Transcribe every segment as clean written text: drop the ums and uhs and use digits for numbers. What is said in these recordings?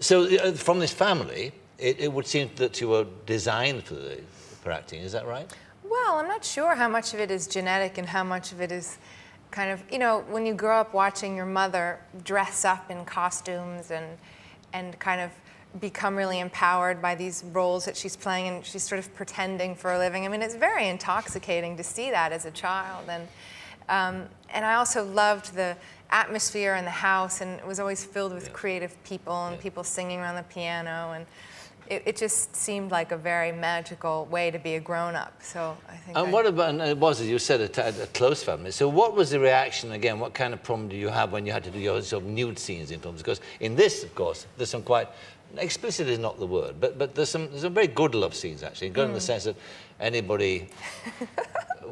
So from this family, it would seem that you were designed for acting. Is that right? Well, I'm not sure how much of it is genetic and how much of it is kind of, you know, when you grow up watching your mother dress up in costumes and kind of become really empowered by these roles that she's playing, and she's sort of pretending for a living. I mean, it's very intoxicating to see that as a child. And I also loved the atmosphere in the house, and it was always filled with creative people and people singing around the piano, and it just seemed like a very magical way to be a grown-up. So I think. And what about, and it was, as you said, a close family. So what was the reaction, again, what kind of problem did you have when you had to do your sort of nude scenes in films? Because in this, of course, there's some quite, explicit is not the word, but there's some very good love scenes, actually, good in the sense that anybody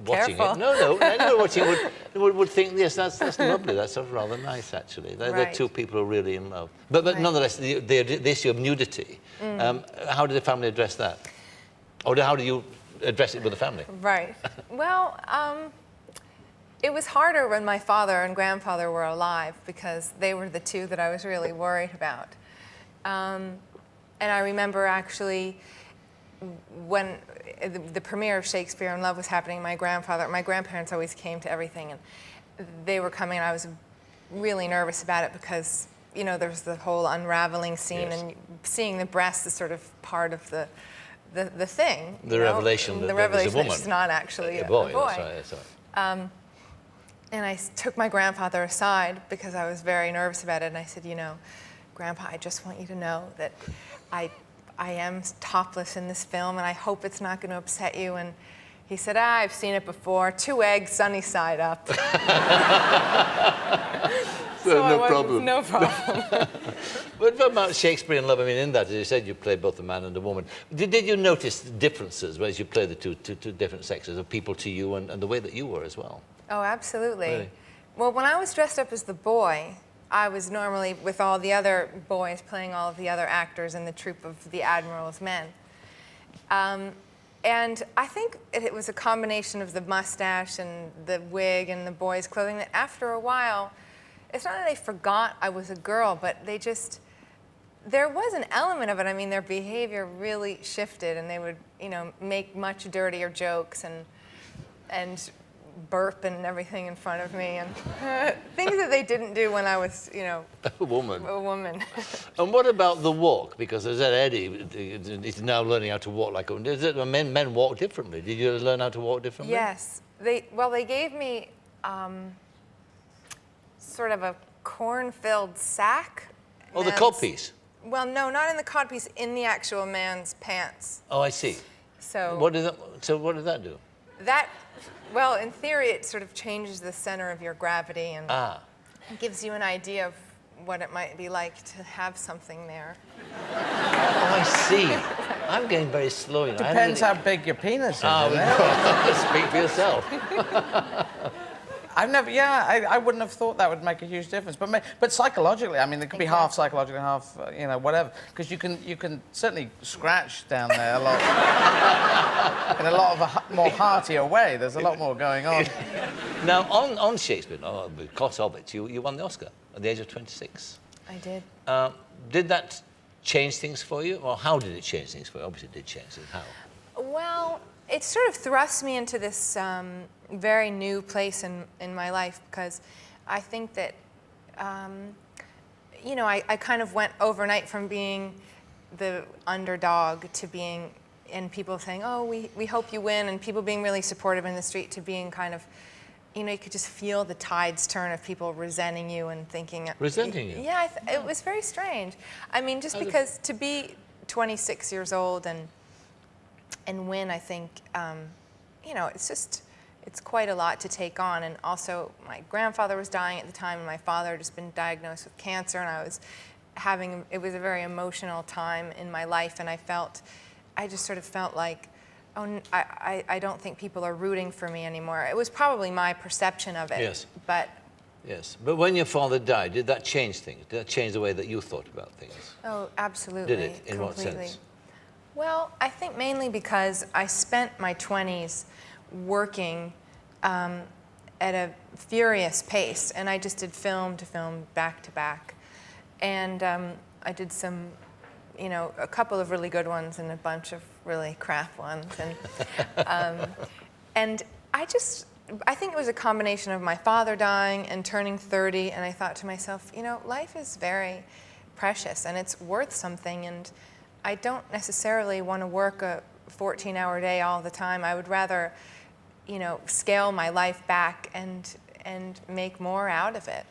watching Careful. it, anybody watching it would think, yes, that's lovely, that's sort of rather nice, actually. They're two people who are really in love. But nonetheless, the issue of nudity, how did the family address that? Or how do you address it with the family? Right. Well, it was harder when my father and grandfather were alive, because they were the two that I was really worried about. And I remember actually when the premiere of Shakespeare in Love was happening, my grandparents always came to everything, and they were coming, and I was really nervous about it because, you know, there was the whole unraveling scene, and seeing the breast is sort of part of the thing. The revelation that there was a woman. That she's not actually a boy. That's right. And I took my grandfather aside because I was very nervous about it, and I said, you know, Grandpa, I just want you to know that I am topless in this film, and I hope it's not going to upset you. And he said, I've seen it before. 2 eggs, sunny side up. So no problem. No problem. What about Shakespeare in Love? I mean, in that, as you said, you played both a man and a woman. Did you notice differences as you played the two different sexes of people to you and the way that you were as well? Oh, absolutely. Really? Well, when I was dressed up as the boy, I was normally with all the other boys playing all of the other actors in the troupe of the Admiral's Men. And I think it was a combination of the mustache and the wig and the boys' clothing that after a while, it's not that they forgot I was a girl, but they just, there was an element of it. I mean, their behavior really shifted, and they would, you know, make much dirtier jokes and burp and everything in front of me, and things that they didn't do when I was, you know, a woman. And what about the walk? Because as Eddie is now learning how to walk like a woman. Is it men walk differently? Did you learn how to walk differently? Yes. They gave me sort of a corn-filled sack. Oh, the codpiece? Well, no, not in the codpiece, in the actual man's pants. Oh, I see. So what does that do? That, well, in theory, it sort of changes the center of your gravity and gives you an idea of what it might be like to have something there. Oh, I see. I'm getting very slow. You know. Depends how big your penis is. Speak for yourself. I've never, I wouldn't have thought that would make a huge difference. But psychologically, I mean, it could be half psychological, half, you know, whatever. Because you can certainly scratch down there a lot, in a lot of a more heartier way. There's a lot more going on. Now, on Shakespeare, because of it, you won the Oscar at the age of 26. I did. Did that change things for you? Or how did it change things for you? Obviously, it did change things. How? Well, it sort of thrust me into this very new place in my life, because I think that, you know, I kind of went overnight from being the underdog to being, and people saying, oh, we hope you win, and people being really supportive in the street, to being kind of, you know, you could just feel the tides turn of people resenting you and thinking... Resenting you? Yeah, it was very strange. I mean, just because to be 26 years old and win, I think, you know, it's quite a lot to take on. And also, my grandfather was dying at the time, and my father had just been diagnosed with cancer, and it was a very emotional time in my life, and I just sort of felt like, oh, I don't think people are rooting for me anymore. It was probably my perception of it. Yes. But... Yes. But when your father died, did that change things? Did that change the way that you thought about things? Oh, absolutely. Did it? In completely. what sense? Well, I think mainly because I spent my 20s working at a furious pace, and I just did film to film, back to back. And I did some, a couple of really good ones and a bunch of really crap ones. And I think it was a combination of my father dying and turning 30, and I thought to myself, life is very precious and it's worth something, and I don't necessarily want to work a 14-hour day all the time. I would rather, scale my life back and make more out of it.